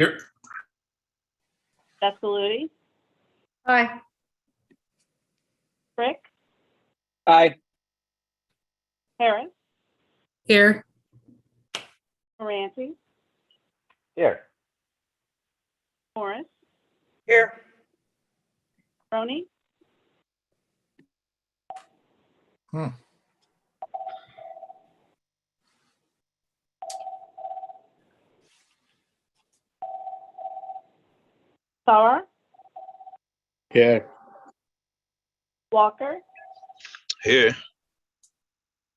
Here. Vescaluti, Aye. Frick, Aye. Harris, Here. Moranti, Here. Morris, Here. Roney, Sauer, Here. Walker, Here.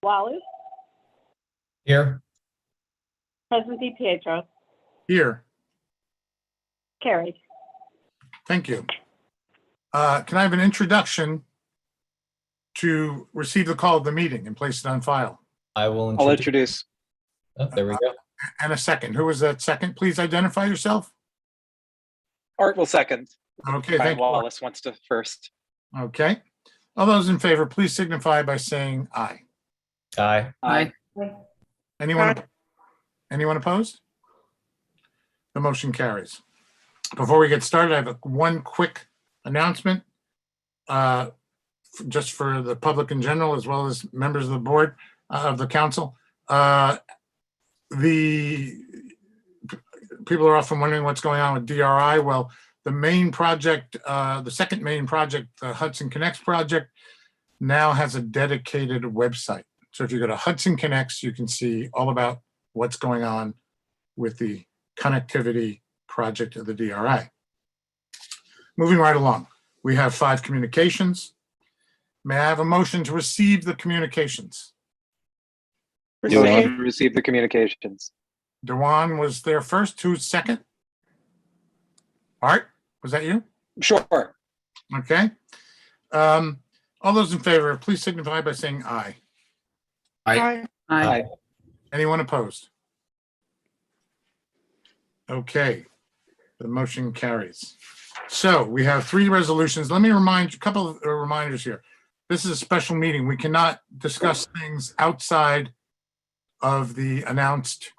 Wallace, Here. President DiPietro. Here. Carried. Thank you. Can I have an introduction to receive the call of the meeting and place it on file? I will I'll introduce. introduce. Oh, there we go. And a second. Who was that second? Please identify yourself. Art will second. Okay, Brian thank you. Wallace wants to first. Okay. All those in favor, please signify by saying aye. Aye. Aye. Anyone opposed? The motion carries. Before we get started, I have one quick announcement, just for the public in general, as well as members of the board of the council. The people are often wondering what's going on with DRI. Well, the main project, the second main project, the Hudson Connects project, now has a dedicated website. So if you go to Hudson Connects, you can see all about what's going on with the connectivity project of the DRI. Moving right along, we have 5 communications. May I have a motion to receive the communications? Motion to receive the communications. Dewan was there first. Who's second? Art, was that you? Sure. Okay. All those in favor, please signify by saying aye. Aye. Aye. Anyone opposed? Okay, the motion carries. So we have 3 resolutions. Let me remind you, a couple of reminders here. This is a special meeting. We cannot discuss things outside of the announced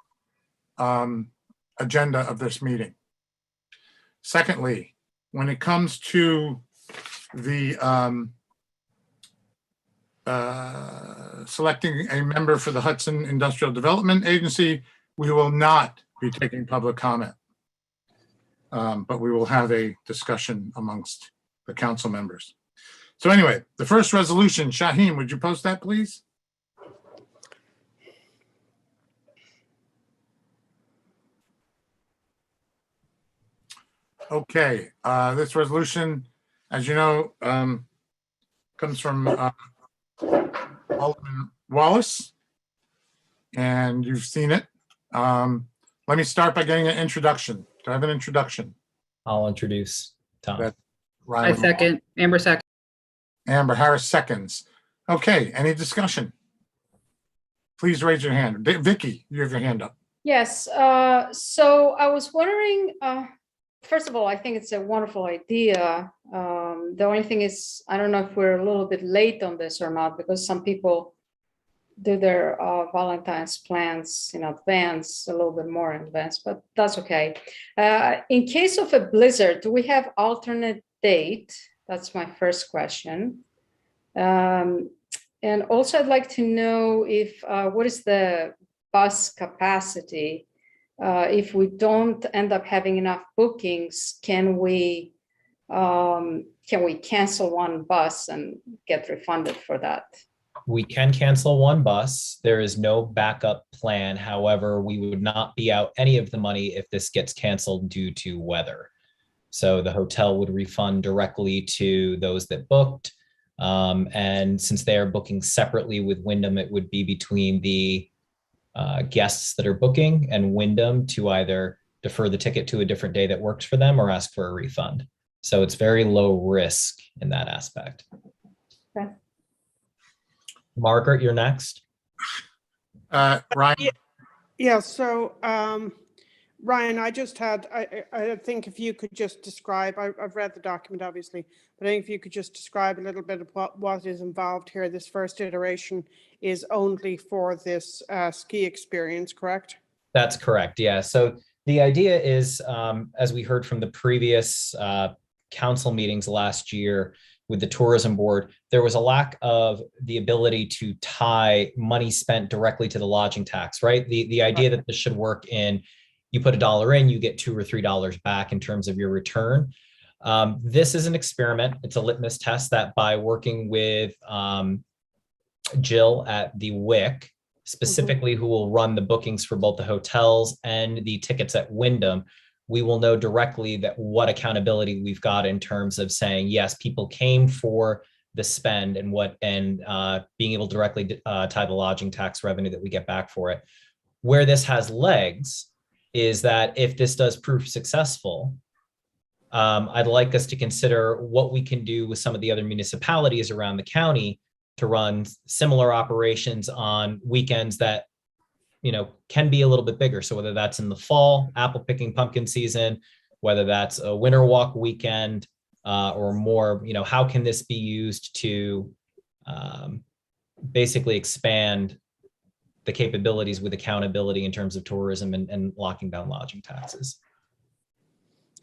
agenda of this meeting. Secondly, when it comes to the selecting a member for the Hudson Industrial Development Agency, we will not be taking public comment. But we will have a discussion amongst the council members. So anyway, the first resolution, Shaheen, would you post that, please? Okay, this resolution, as you know, comes from Alderman Wallace, and you've seen it. Let me start by getting an introduction. Do I have an introduction? I'll introduce Tom. That- I Ryan, second. Amber second. Amber Harris seconds. Okay, any discussion? Please raise your hand. Vicky, you have your hand up. Yes, so I was wondering, first of all, I think it's a wonderful idea. The only thing is, I don't know if we're a little bit late on this or not, because some people do their Valentine's plans in advance, a little bit more in advance, but that's okay. In case of a blizzard, do we have alternate date? That's my first question. And also I'd like to know if, what is the bus capacity? If we don't end up having enough bookings, can we cancel one bus and get refunded for that? We can cancel one bus. There is no backup plan. However, we would not be out any of the money if this gets canceled due to weather. So the hotel would refund directly to those that booked. And since they are booking separately with Wyndham, it would be between the guests that are booking and Wyndham to either defer the ticket to a different day that works for them or ask for a refund. So it's very low risk in that aspect. Okay. Margaret, you're next. Ryan, Yeah, so Ryan, I think if you could just describe, I've read the document obviously, but I think if you could just describe a little bit of what is involved here. This first iteration is only for this ski experience, correct? That's correct. Yeah. So The idea is, as we heard from the previous council meetings last year with the tourism board, there was a lack of the ability to tie money spent directly to the lodging tax, right? The idea that this should work in, you put $1 in, you get $2 or $3 back in terms of your return. This is an experiment. It's a litmus test that by working with Jill at the WIC, specifically who will run the bookings for both the hotels and the tickets at Wyndham, we will know directly that what accountability we've got in terms of saying, yes, people came for the spend and being able to directly tie the lodging tax revenue that we get back for it. Where this has legs is that if this does prove successful, I'd like us to consider what we can do with some of the other municipalities around the county to run similar operations on weekends that, can be a little bit bigger. So whether that's in the fall, apple picking pumpkin season, whether that's a winter walk weekend, or more, how can this be used to basically expand the capabilities with accountability in terms of tourism and locking down lodging taxes?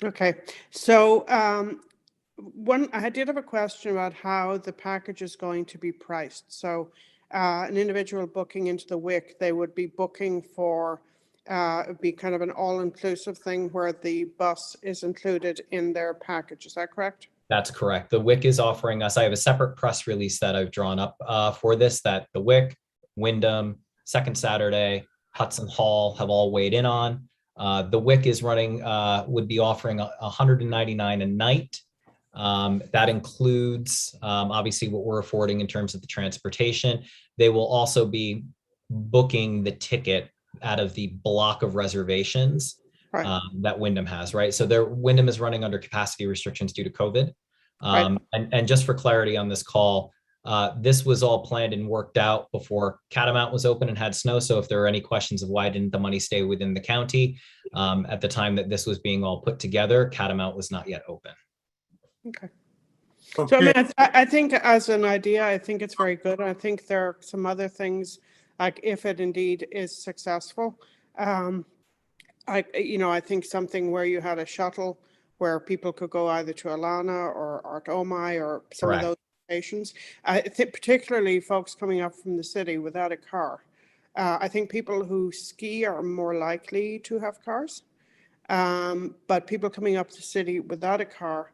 Okay, so I did have a question about how the package is going to be priced. So an individual booking into the WIC, they would be booking for, it'd be kind of an all-inclusive thing where the bus is included in their package. Is that correct? That's correct. The WIC is offering us, I have a separate press release that I've drawn up for this, that the WIC, Wyndham, Second Saturday, Hudson Hall have all weighed in on. The WIC is running, would be offering $199 a night. That includes obviously what we're affording in terms of the transportation. They will also be booking the ticket out of the block of reservations that Wyndham has, right? So Wyndham is running under capacity restrictions due to COVID. And just for clarity on this call, this was all planned and worked out before Catamount was open and had snow. So if there are any questions of why didn't the money stay within the county, at the time that this was being all put together, Catamount was not yet open. Okay. So I mean, I think as an idea, I think it's very good. I think there are some other things, like if it indeed is successful, I think something where you had a shuttle where people could go either to Alana or to Omai or some of those locations. I think particularly folks coming up from the city without a car. I think people who ski are more likely to have cars, but people coming up the city without a car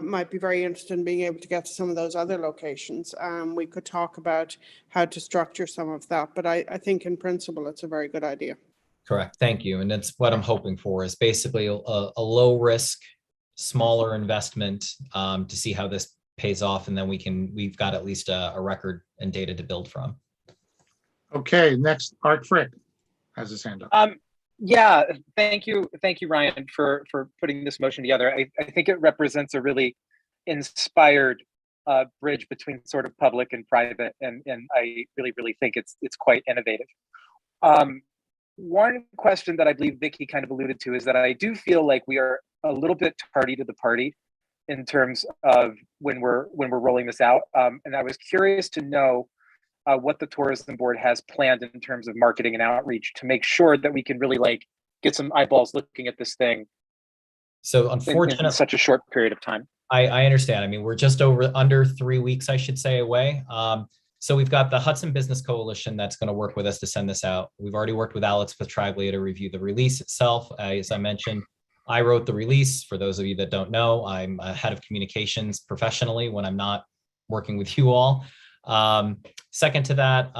might be very interested in being able to get to some of those other locations. We could talk about how to structure some of that, but I think in principle, it's a very good idea. Correct. Thank you. And that's what I'm hoping for, is basically a low risk, smaller investment to see how this pays off. And then we've got at least a record and data to build from. Okay, next, Art Frick has his hand up. Yeah, thank you, Ryan, for putting this motion together. I think it represents a really inspired bridge between sort of public and private, and I really think it's quite innovative. One question that I believe Vicky kind of alluded to is that I do feel like we are a little bit tardy to the party in terms of when we're rolling this out, and I was curious to know what the tourism board has planned in terms of marketing and outreach to make sure that we can really get some eyeballs looking at this thing. So unfortunately, in such a short period of time. I understand. I mean, we're just under 3 weeks, I should say, away. So we've got the Hudson Business Coalition that's going to work with us to send this out. We've already worked with Alex Petraglia to review the release itself. As I mentioned, I wrote the release. For those of you that don't know, I'm a head of communications professionally when I'm not working with you all. Second to that,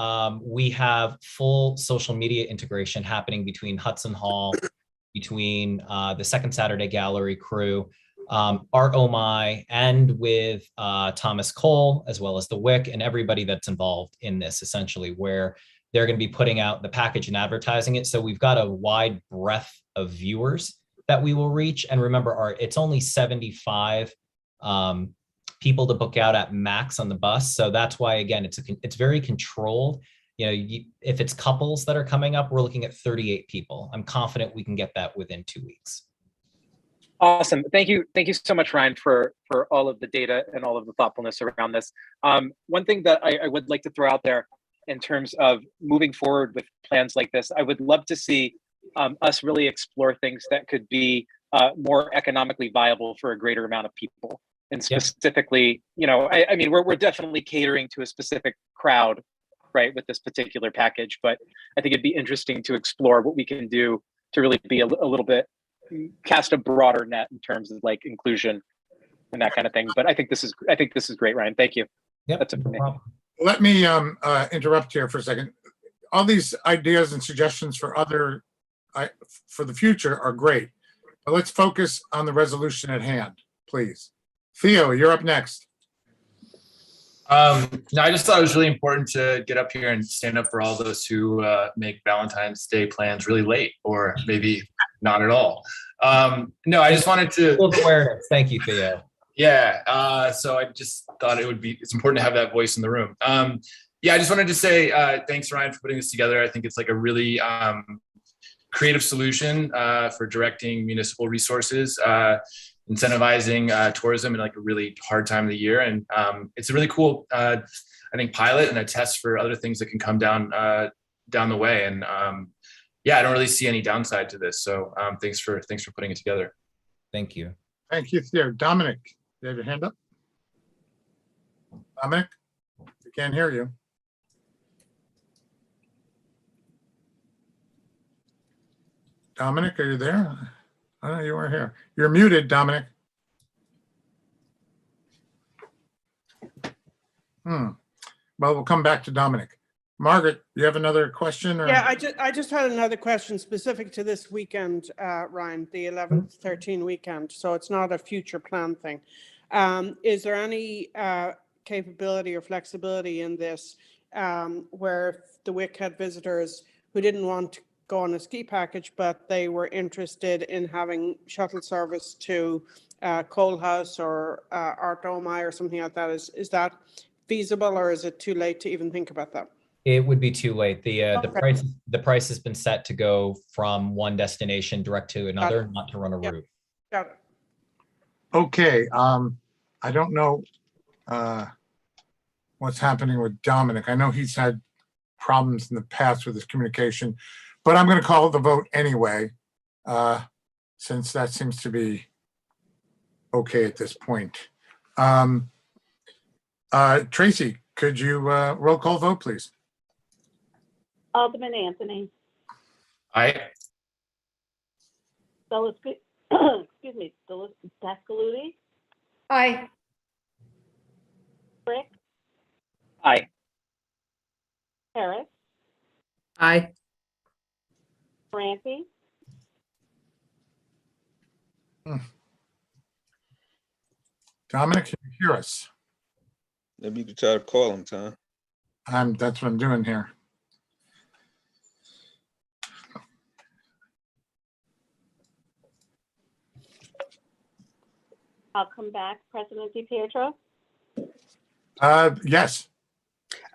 we have full social media integration happening between Hudson Hall, between the Second Saturday Gallery crew, Art Omai, and with Thomas Cole, as well as the WIC and everybody that's involved in this, essentially, where they're going to be putting out the package and advertising it. So we've got a wide breadth of viewers that we will reach. And remember, Art, it's only 75 people to book out at max on the bus. So that's why, again, it's very controlled. If it's couples that are coming up, we're looking at 38 people. I'm confident we can get that within 2 weeks. Awesome. Thank you so much, Ryan, for all of the data and all of the thoughtfulness around this. One thing that I would like to throw out there in terms of moving forward with plans like this, I would love to see us really explore things that could be more economically viable for a greater amount of people. And specifically, you know, I mean, we're definitely catering to a specific crowd, right, with this particular package, but I think it'd be interesting to explore what we can do to really be a little bit, cast a broader net in terms of like inclusion and that kind of thing. But I think this is great, Ryan. Thank you. Yep, That's it for me. Let me interrupt here for a second. All these ideas and suggestions for for the future are great. But let's focus on the resolution at hand, please. Theo, you're up next. No, I just thought it was really important to get up here and stand up for all those who make Valentine's Day plans really late or maybe not at all. No, I just wanted to. Awareness. Thank you, Theo. Yeah. So I just thought it's important to have that voice in the room. Yeah, I just wanted to say thanks, Ryan, for putting this together. I think it's like a really creative solution for directing municipal resources, incentivizing tourism in like a really hard time of the year. And it's a really cool, I think, pilot and a test for other things that can come down the way. And yeah, I don't really see any downside to this. So thanks for putting it together. Thank you. Thank you, Theo. Dominic, you have your hand up? Dominic, we can't hear you. Dominic, are you there? I don't know, you weren't here. You're muted, Dominic. Well, we'll come back to Dominic. Margaret, you have another question? Or? Yeah, I just had another question specific to this weekend, Ryan, the 11th, 13 weekend. So it's not a future plan thing. Is there any capability or flexibility in this where the WIC had visitors who didn't want to go on a ski package, but they were interested in having shuttle service to Coalhouse or Ardomai or something like that? Is that feasible, or is it too late to even think about that? It would be too late. The price has been set to go from one destination direct to another, not to run a route. Got it. Okay. I don't know what's happening with Dominic. I know he's had problems in the past with his communication, but I'm going to call the vote anyway, since that seems to be okay at this point. Tracy, could you roll call vote, please? Alderman Anthony. Aye. Excuse me, Dascaluti, Aye. Frick, Aye. Harris, Aye. Moranti, Dominic, can you hear us? Maybe you could try to call him, Tom. That's what I'm doing here. I'll come back. President DiPietro, Yes.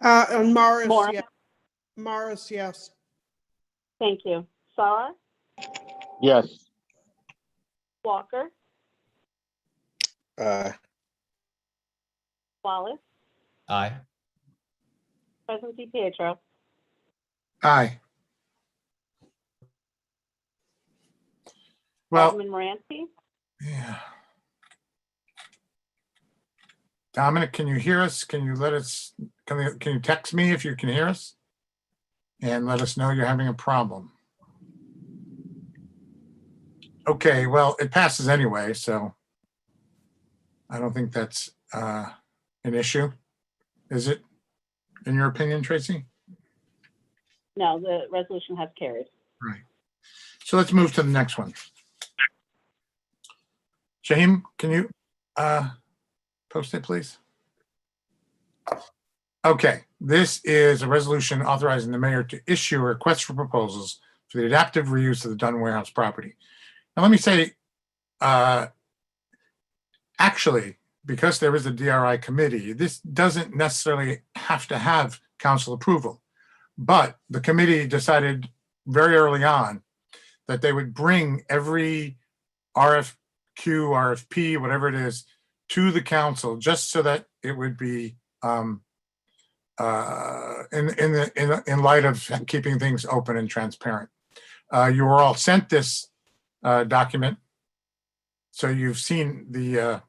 And Morris, Morris. yes. Morris, yes. Thank you. Saar, Yes. Walker, Aye. Wallace, Aye. President DiPietro. Aye. Well, Alderman Moranti, yeah. Dominic, can you hear us? Can you let us, can you text me if you can hear us? And let us know you're having a problem. Okay, well, it passes anyway, so I don't think that's an issue. Is it, in your opinion, Tracy? no, the resolution has carried. Right. So let's move to the next one. Shaheem, can you post it, please? Okay, this is a resolution authorizing the mayor to issue a request for proposals for the adaptive reuse of the Dunn Warehouse property. Now, let me say, actually, because there is a DRI committee, this doesn't necessarily have to have council approval, but the committee decided very early on that they would bring every RFQ, RFP, whatever it is, to the council, just so that it would be in light of keeping things open and transparent. You were all sent this document, so you've seen the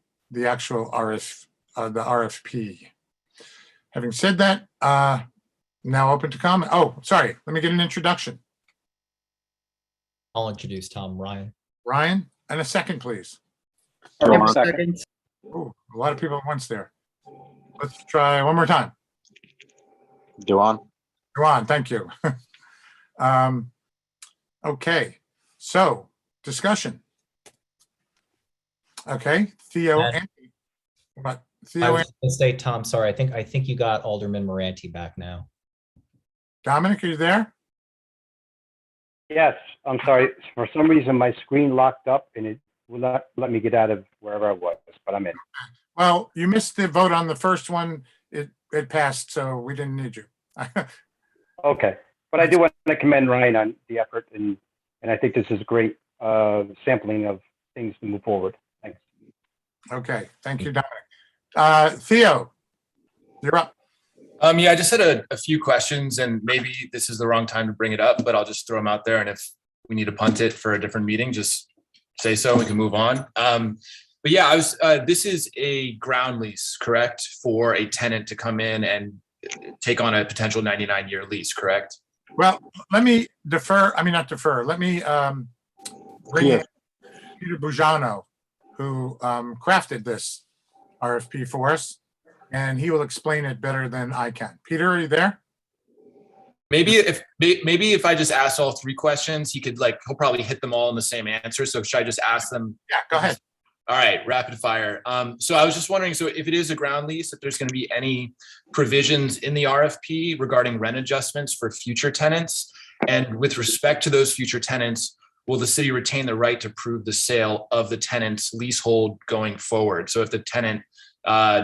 actual the RFP. Having said that, now open to comment. Oh, sorry. Let me get an introduction. I'll introduce Tom. Ryan. Ryan, and a second, please. Amber Second. seconds. Ooh, a lot of people at once there. Let's try one more time. Go on. Go on. Thank you. Okay. So discussion. Okay. Theo. And- But I Theo, was going to say, Tom, sorry. I think you got Alderman Moranti back now. Dominic, are you there? Yes, I'm sorry. For some reason, my screen locked up and it will not let me get out of wherever I was, but I'm in. Well, you missed the vote on the first one. It passed, so we didn't need you. Okay, but I do want to commend Ryan on the effort, and I think this is great sampling of things to move forward. Thanks. Okay, thank you, Dominic. Theo, you're up. Yeah, I just had a few questions, and maybe this is the wrong time to bring it up, but I'll just throw them out there. And if we need to punt it for a different meeting, just say so, and we can move on. But yeah, this is a ground lease, correct? For a tenant to come in and take on a potential 99-year lease, correct? Well, let me defer. I mean, not defer. Let me bring in Peter Bujano, who crafted this RFP for us, and he will explain it better than I can. Peter, are you there? Maybe if I just ask all three questions, he'll probably hit them all in the same answer. So should I just ask them? Yeah, go ahead. All right, rapid fire. So I was just wondering, so if it is a ground lease, if there's going to be any provisions in the RFP regarding rent adjustments for future tenants, and with respect to those future tenants, will the city retain the right to approve the sale of the tenant's leasehold going forward? So if the tenant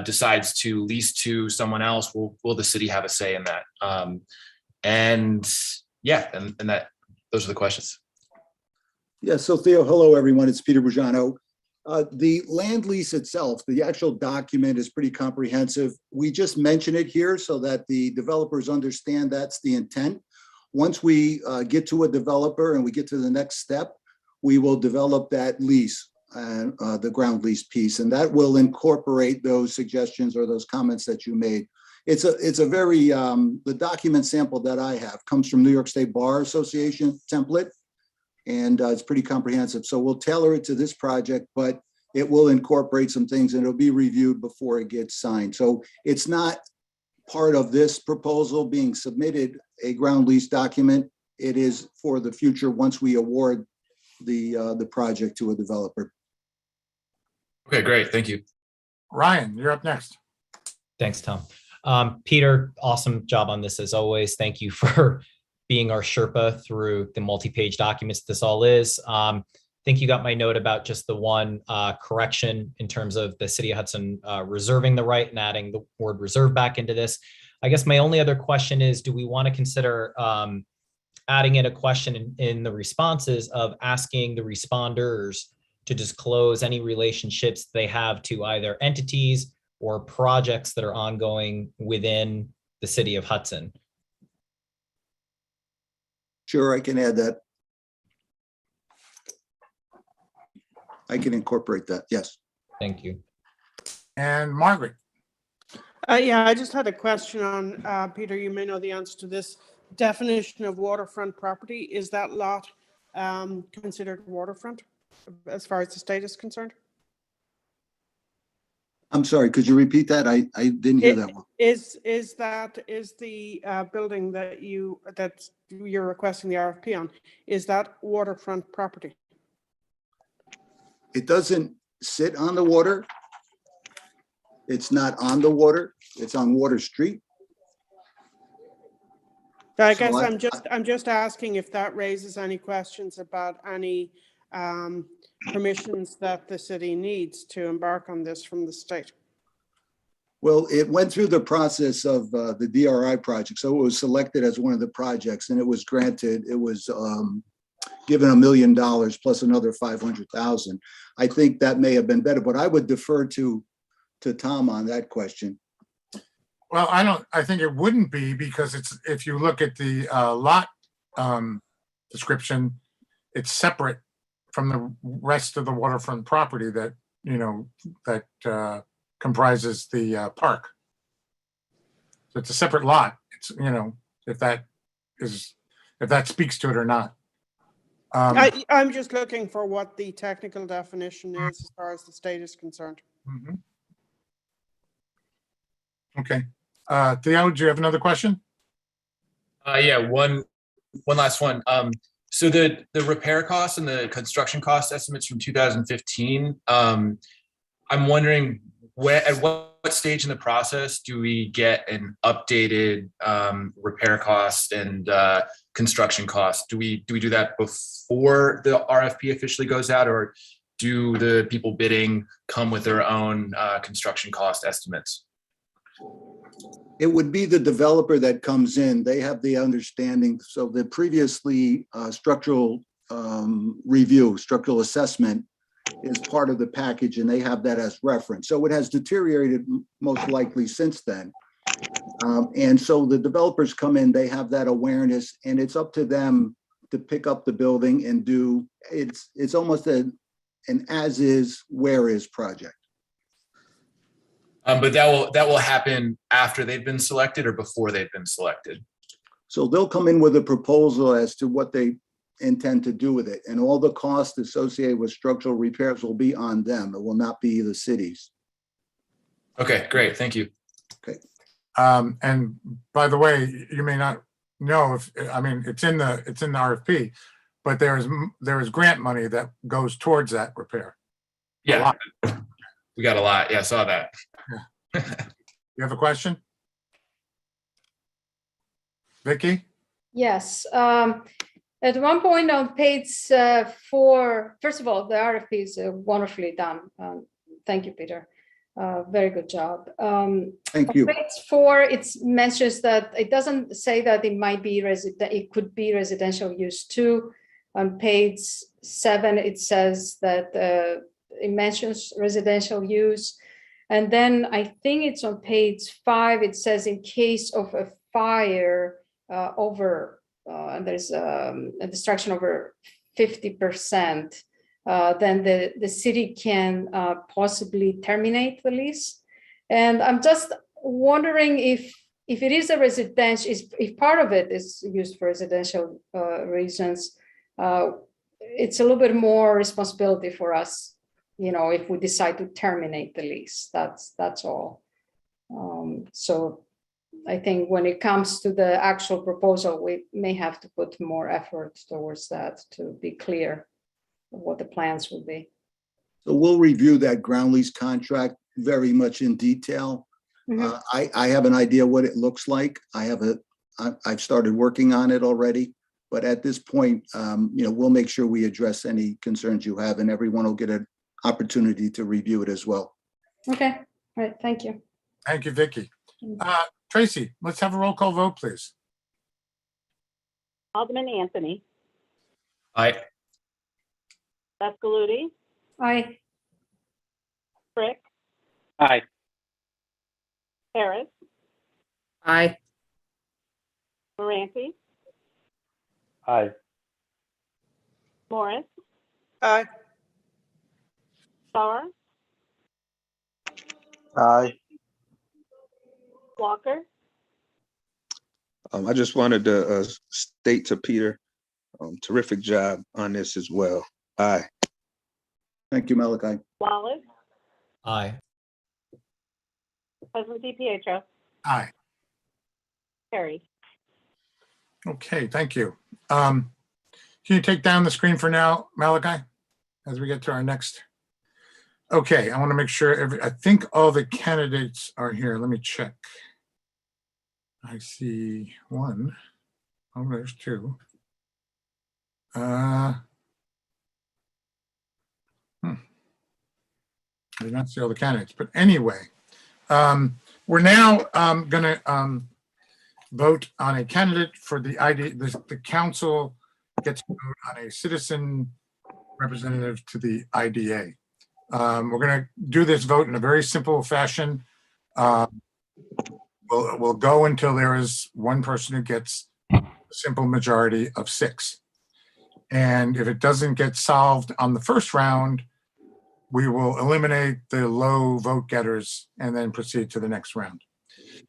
decides to lease to someone else, will the city have a say in that? And those are the questions. Yeah, so Theo, hello, everyone. It's Peter Bujano. The land lease itself, the actual document is pretty comprehensive. We just mention it here so that the developers understand that's the intent. Once we get to a developer and we get to the next step, we will develop that lease, the ground lease piece, and that will incorporate those suggestions or those comments that you made. It's a very, the document sample that I have comes from New York State Bar Association template, and it's pretty comprehensive. So we'll tailor it to this project, but it will incorporate some things and it'll be reviewed before it gets signed. So it's not part of this proposal being submitted, a ground lease document. It is for the future once we award the project to a developer. Okay, great. Thank you. Ryan, you're up next. Thanks, Tom. Peter, awesome job on this as always. Thank you for being our Sherpa through the multi-page documents this all is. I think you got my note about just the one correction in terms of the City of Hudson reserving the right and adding the word reserve back into this. I guess my only other question is, do we want to consider adding in a question in the responses of asking the responders to disclose any relationships they have to either entities or projects that are ongoing within the City of Hudson? Sure, I can add that. I can incorporate that, yes. Thank you. And Margaret. Yeah, I just had a question on, Peter, you may know the answer to this. Definition of waterfront property, is that lot considered waterfront as far as the state is concerned? I'm sorry, could you repeat that? I didn't hear that one. Is the building that you're requesting the RFP on, is that waterfront property? It doesn't sit on the water. It's not on the water. It's on Water Street. I So guess I'm just asking if that raises any questions about any permissions that the city needs to embark on this from the state. Well, it went through the process of the DRI project. So it was selected as one of the projects and it was granted. It was given $1 million plus another 500,000. I think that may have been better, but I would defer to Tom on that question. Well, I think it wouldn't be, because it's, if you look at the lot description, it's separate from the rest of the waterfront property that, that comprises the park. So it's a separate lot. It's, if that speaks to it or not. I'm just looking for what the technical definition is as far as the state is concerned. Mhm. Okay. Theo, do you have another question? Yeah, one last one. So the repair costs and the construction cost estimates from 2015. I'm wondering at what stage in the process do we get an updated repair cost and construction cost? Do we do that before the RFP officially goes out, or do the people bidding come with their own construction cost estimates? It would be the developer that comes in. They have the understanding. So the previously structural review, structural assessment is part of the package, and they have that as reference. So it has deteriorated most likely since then. And so the developers come in, they have that awareness, and it's up to them to pick up the building and do, it's almost an as is, where is project. But that will happen after they've been selected or before they've been selected? So they'll come in with a proposal as to what they intend to do with it, and all the costs associated with structural repairs will be on them. It will not be the cities. Okay, great, thank you. Okay. And by the way, you may not know if, I mean, it's in the RFP, but there is grant money that goes towards that repair. Yeah, we got a lot. Yeah, I saw that. You have a question? Vicky? Yes. At one point on page 4, first of all, the RFP is wonderfully done. Thank you, Peter. Very good job. Thank you. On page 4, it mentions that it doesn't say that it might be it could be residential use too. On page 7, it says that it mentions residential use. And then I think it's on page 5, it says in case of a fire and there's a destruction over 50%, then the city can possibly terminate the lease. And I'm just wondering if it is a residential, if part of it is used for residential reasons, it's a little bit more responsibility for us, if we decide to terminate the lease. That's all. So I think when it comes to the actual proposal, we may have to put more effort towards that to be clear of what the plans will be. So we'll review that ground lease contract very much in detail. Mhm. I have an idea what it looks like. I've started working on it already, but at this point, we'll make sure we address any concerns you have, and everyone will get an opportunity to review it as well. Okay, all right, thank you. Thank you, Vicky. Tracy, let's have a roll call vote, please. Alderman Anthony, Aye. Bascaluti, Aye. Frick, Aye. Harris, Aye. Moranti, Aye. Morris, Aye. Starr, Aye. Walker, I just wanted to state to Peter, terrific job on this as well. Aye. Thank you, Malachi. Wallace, Aye. President DiPietro, Aye. carried. Okay, thank you. Can you take down the screen for now, Malachi, as we get to our next? Okay, I want to make sure I think all the candidates are here. Let me check. I see one. Oh, there's two. I did not see all the candidates, but anyway, we're now going to vote on a candidate for the ID. The council gets to vote on a citizen representative to the IDA. We're going to do this vote in a very simple fashion. We'll go until there is one person who gets a simple majority of 6. And if it doesn't get solved on the first round, we will eliminate the low vote getters and then proceed to the next round.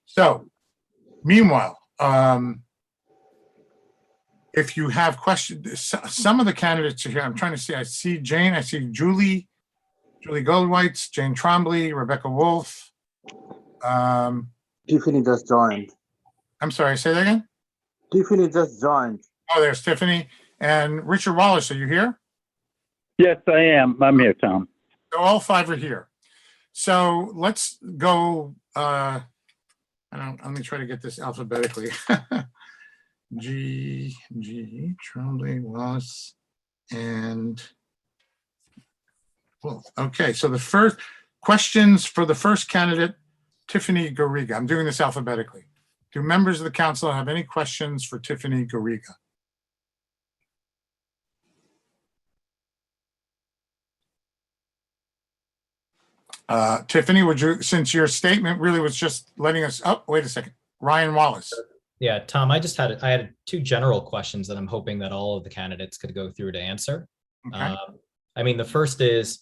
So meanwhile, if you have questions, some of the candidates are here. I'm trying to see, I see Jane, I see Julie Goldwhite, Jane Trombley, Rebecca Wolf. Tiffany just joined. I'm sorry, say that again? Tiffany just joined. Oh, there's Tiffany. And Richard Wallace, are you here? Yes, I am. I'm here, Tom. So all five are here. So let's go, let me try to get this alphabetically. G, Trombley, Wallace, and Wolf. Okay, so the first questions for the first candidate, Tiffany Garriga. I'm doing this alphabetically. Do members of the council have any questions for Tiffany Garriga? Tiffany, would you, since your statement really was just letting us, oh, wait a second, Ryan Wallace. Yeah, Tom, I had two general questions that I'm hoping that all of the candidates could go through to answer. Okay. I mean, the first is,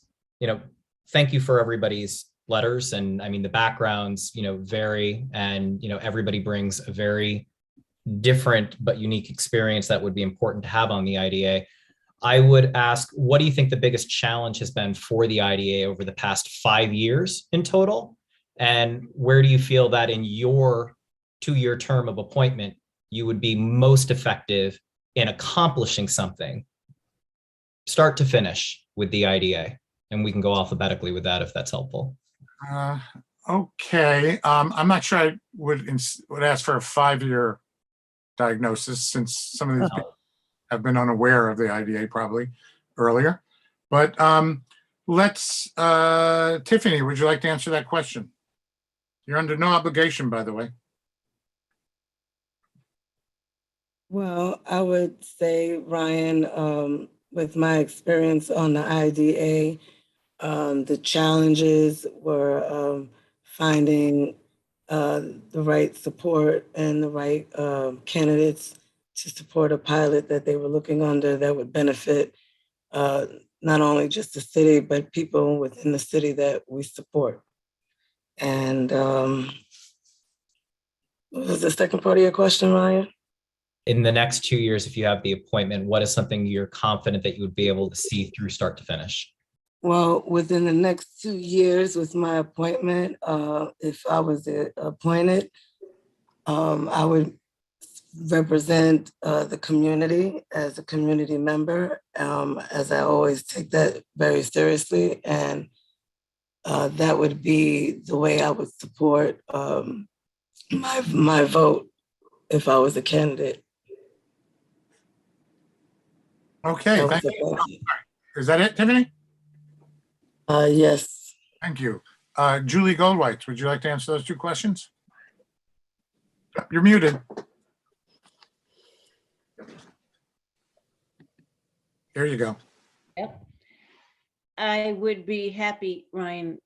thank you for everybody's letters. And I mean, the backgrounds, vary, and, everybody brings a very different but unique experience that would be important to have on the IDA. I would ask, what do you think the biggest challenge has been for the IDA over the past 5 years in total? And where do you feel that in your 2-year term of appointment, you would be most effective in accomplishing something, start to finish, with the IDA? And we can go alphabetically with that if that's helpful. Okay, I'm not sure I would ask for a 5-year diagnosis, since some of these people have been unaware of the IDA probably earlier. But let's, Tiffany, would you like to answer that question? You're under no obligation, by the way. Well, I would say, Ryan, with my experience on the IDA, the challenges were finding the right support and the right candidates to support a pilot that they were looking under that would benefit not only just the city, but people within the city that we support. And what was the second part of your question, Ryan? In the next 2 years, if you have the appointment, what is something you're confident that you would be able to see through start to finish? Well, within the next 2 years with my appointment, if I was appointed, I would represent the community as a community member, as I always take that very seriously. And that would be the way I would support my vote if I was a candidate. Okay, thank you. Is that it, Tiffany? Yes. Thank you. Julie Goldwhite, would you like to answer those two questions? You're muted. Here you go. Yep. I would be happy, Ryan,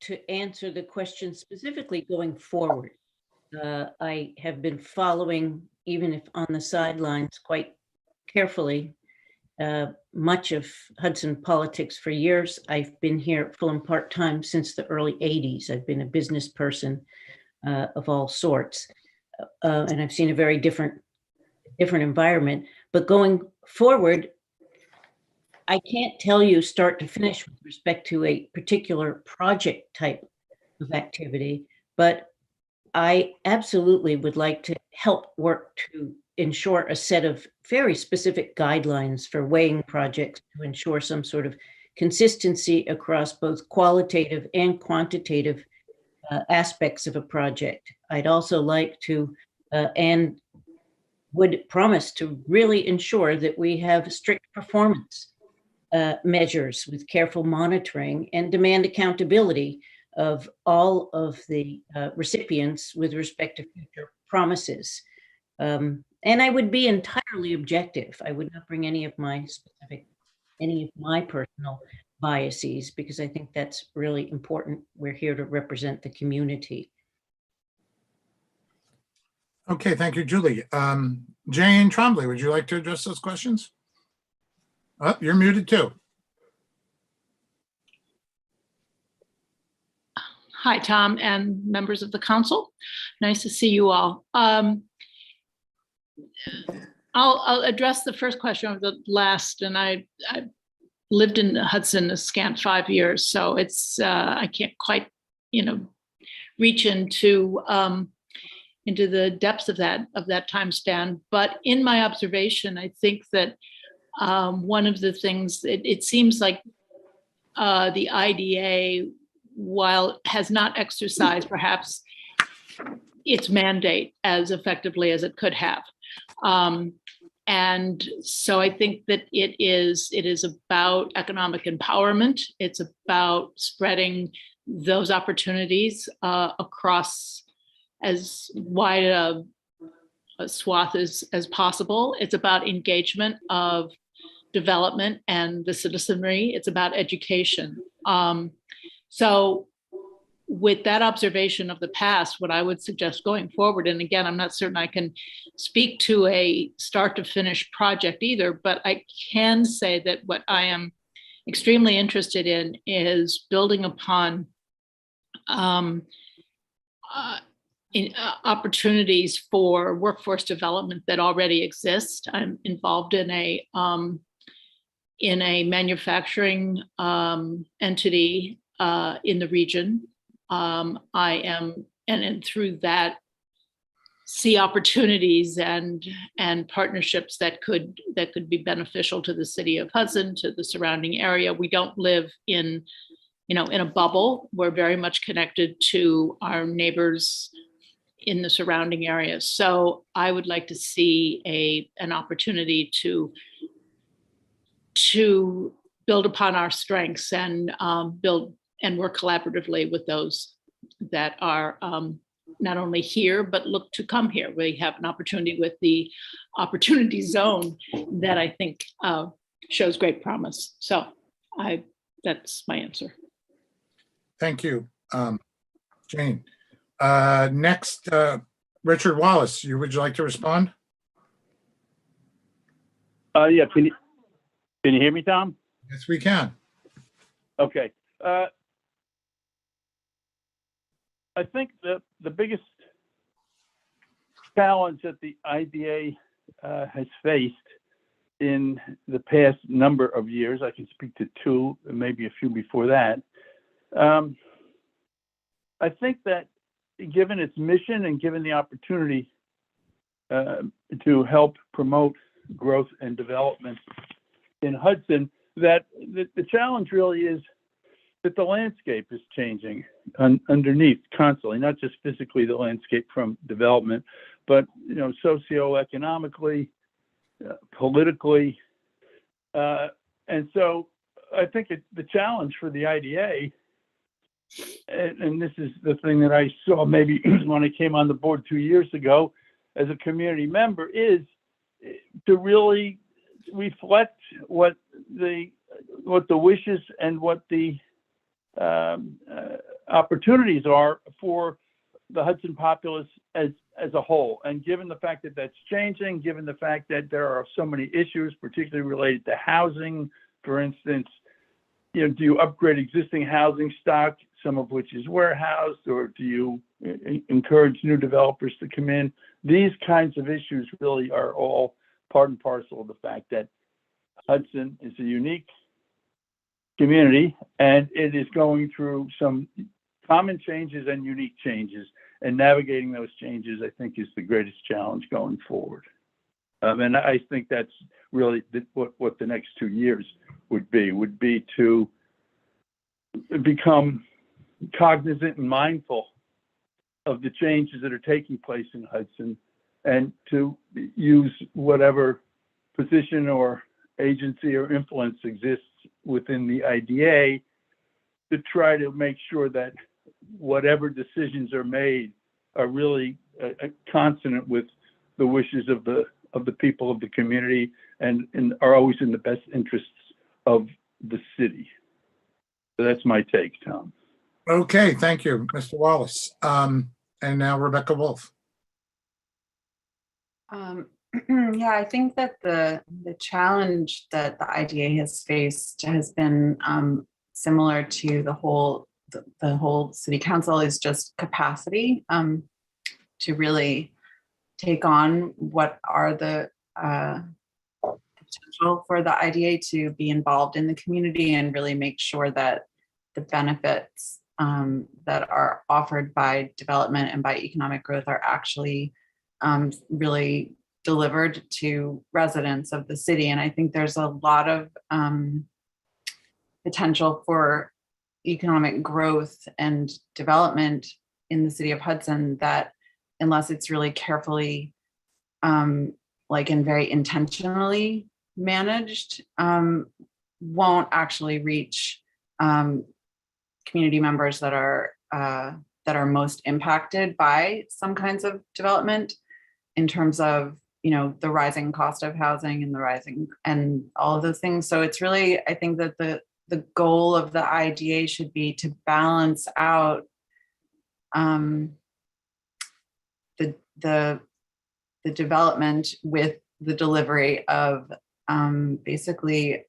to answer the question specifically going forward. I have been following, even if on the sidelines, quite carefully, much of Hudson politics for years. I've been here full and part-time since the early 80s. I've been a business person of all sorts, and I've seen a very different environment. But going forward, I can't tell you start to finish with respect to a particular project type of activity, but I absolutely would like to help work to ensure a set of very specific guidelines for weighing projects to ensure some sort of consistency across both qualitative and quantitative aspects of a project. I'd also like to, and would promise to really ensure that we have strict performance measures with careful monitoring and demand accountability of all of the recipients with respect to future promises. And I would be entirely objective. I would not bring any of my personal biases, because I think that's really important. We're here to represent the community. Okay, thank you, Julie. Jane Trombley, would you like to address those questions? Oh, you're muted too. Hi, Tom and members of the council. Nice to see you all. I'll address the first question of the last, and I lived in Hudson a scant 5 years, so it's I can't quite, reach into the depths of that time span. But in my observation, I think that one of the things it seems like the IDA, while has not exercised perhaps its mandate as effectively as it could have. And so I think that it is about economic empowerment. It's about spreading those opportunities across as wide a swath as possible. It's about engagement of development and the citizenry. It's about education. So with that observation of the past, what I would suggest going forward, and again, I'm not certain I can speak to a start to finish project either, but I can say that what I am extremely interested in is building upon opportunities for workforce development that already exist. I'm involved in a manufacturing entity in the region. I am, and through that, see opportunities and partnerships that could be beneficial to the city of Hudson, to the surrounding area. We don't live in a bubble. We're very much connected to our neighbors in the surrounding areas. So I would like to see an opportunity to build upon our strengths and build and work collaboratively with those that are not only here, but look to come here. We have an opportunity with the opportunity zone that I think shows great promise. So that's my answer. Thank you, Jane. Next, Richard Wallace, would you like to respond? Yeah, can you hear me, Tom? Yes, we can. Okay. I think the biggest challenge that the IDA has faced in the past number of years, I can speak to two, maybe a few before that. I think that given its mission and given the opportunity to help promote growth and development in Hudson, that the challenge really is that the landscape is changing underneath constantly, not just physically the landscape from development, but socioeconomically, politically. And so I think the challenge for the IDA, and this is the thing that I saw maybe when I came on the board 2 years ago as a community member, is to really reflect what the wishes and what the opportunities are for the Hudson populace as a whole. And given the fact that that's changing, given the fact that there are so many issues, particularly related to housing, for instance, do you upgrade existing housing stock, some of which is warehoused, or do you encourage new developers to come in? These kinds of issues really are all part and parcel of the fact that Hudson is a unique community, and it is going through some common changes and unique changes, and navigating those changes, I think, is the greatest challenge going forward. And I think that's really what the next 2 years would be to become cognizant and mindful of the changes that are taking place in Hudson, and to use whatever position or agency or influence exists within the IDA to try to make sure that whatever decisions are made are really consonant with the wishes of the people of the community, and are always in the best interests of the city. So that's my take, Tom. Okay, thank you, Mr. Wallace. And now Rebecca Wolf. Yeah, I think that the challenge that the IDA has faced has been similar to the whole city council, is just capacity to really take on what are the potential for the IDA to be involved in the community and really make sure that the benefits that are offered by development and by economic growth are actually really delivered to residents of the city. And I think there's a lot of potential for economic growth and development in the city of Hudson that, unless it's really carefully like and very intentionally managed, won't actually reach community members that are most impacted by some kinds of development, in terms of, you know, the rising cost of housing and the rising and all of those things. So it's really, I think that the goal of the IDA should be to balance out the development with the delivery of basically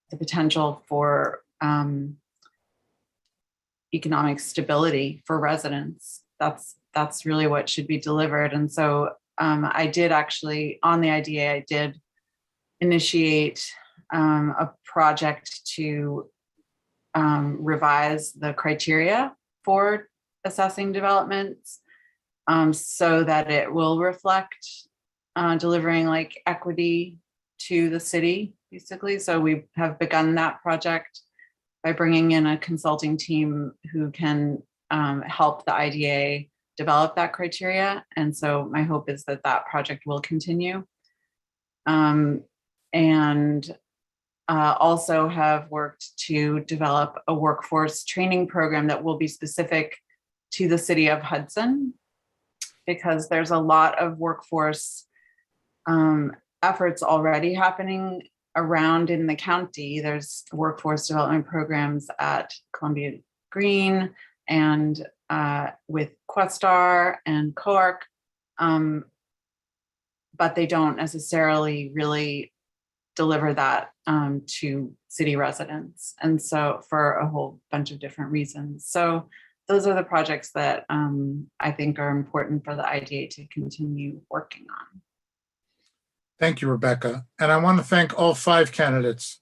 the potential for economic stability for residents. That's really what should be delivered. And so I did actually, on the IDA, I did initiate a project to revise the criteria for assessing developments so that it will reflect delivering like equity to the city, basically. So we have begun that project by bringing in a consulting team who can help the IDA develop that criteria. And so my hope is that that project will continue. And also have worked to develop a workforce training program that will be specific to the city of Hudson, because there's a lot of workforce efforts already happening around in the county. There's workforce development programs at Columbia Green and with Questar and COARC, but they don't necessarily really deliver that to city residents. And so for a whole bunch of different reasons. So those are the projects that I think are important for the IDA to continue working on. Thank you, Rebecca. And I want to thank all 5 candidates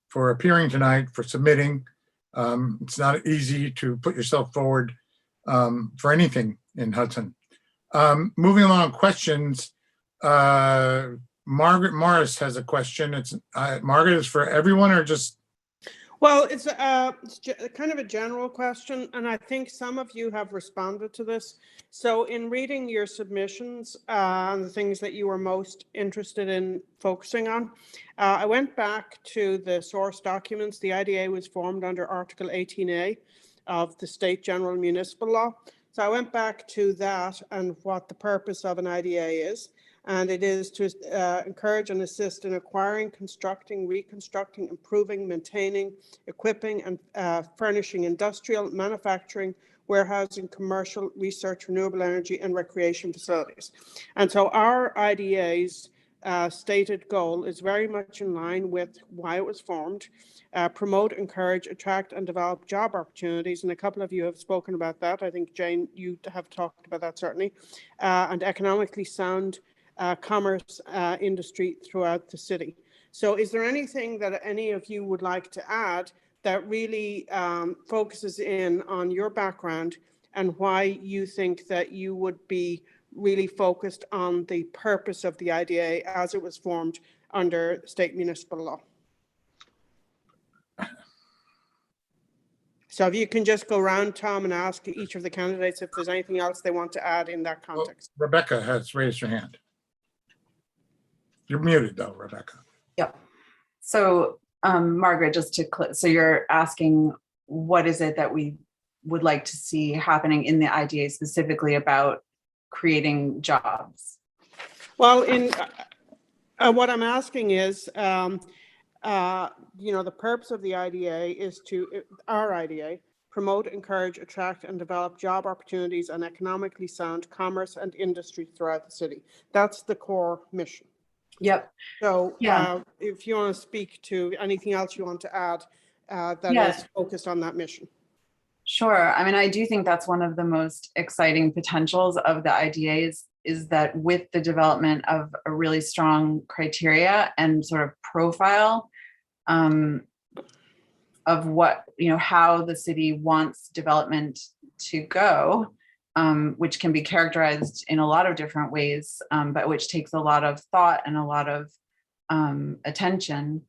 for appearing tonight, for submitting. It's not easy to put yourself forward for anything in Hudson. Moving along, questions. Margaret Morris has a question. It's Margaret, is for everyone or just? Well, it's kind of a general question, and I think some of you have responded to this. So in reading your submissions and the things that you were most interested in focusing on, I went back to the source documents. The IDA was formed under Article 18A of the State General Municipal Law. So I went back to that and what the purpose of an IDA is. And it is to encourage and assist in acquiring, constructing, reconstructing, improving, maintaining, equipping, and furnishing industrial, manufacturing, warehousing, commercial, research, renewable energy, and recreation facilities. And so our IDA's stated goal is very much in line with why it was formed: promote, encourage, attract, and develop job opportunities. And a couple of you have spoken about that. I think, Jane, you have talked about that certainly. And economically sound commerce industry throughout the city. So is there anything that any of you would like to add that really focuses in on your background and why you think that you would be really focused on the purpose of the IDA as it was formed under state municipal law? So if you can just go around, Tom, and ask each of the candidates if there's anything else they want to add in that context. Well, Rebecca has raised her hand. You're muted though, Rebecca. Yep. So Margaret, just to so you're asking what is it that we would like to see happening in the IDA specifically about creating jobs? Well, in what I'm asking is, the purpose of the IDA is our IDA promote, encourage, attract, and develop job opportunities and economically sound commerce and industry throughout the city. That's the core mission. Yep. So Yeah. if you want to speak to anything else you want to add that Yeah. is focused on that mission. Sure. I mean, I do think that's one of the most exciting potentials of the IDAs is that with the development of a really strong criteria and sort of profile of what, how the city wants development to go, which can be characterized in a lot of different ways, but which takes a lot of thought and a lot of attention,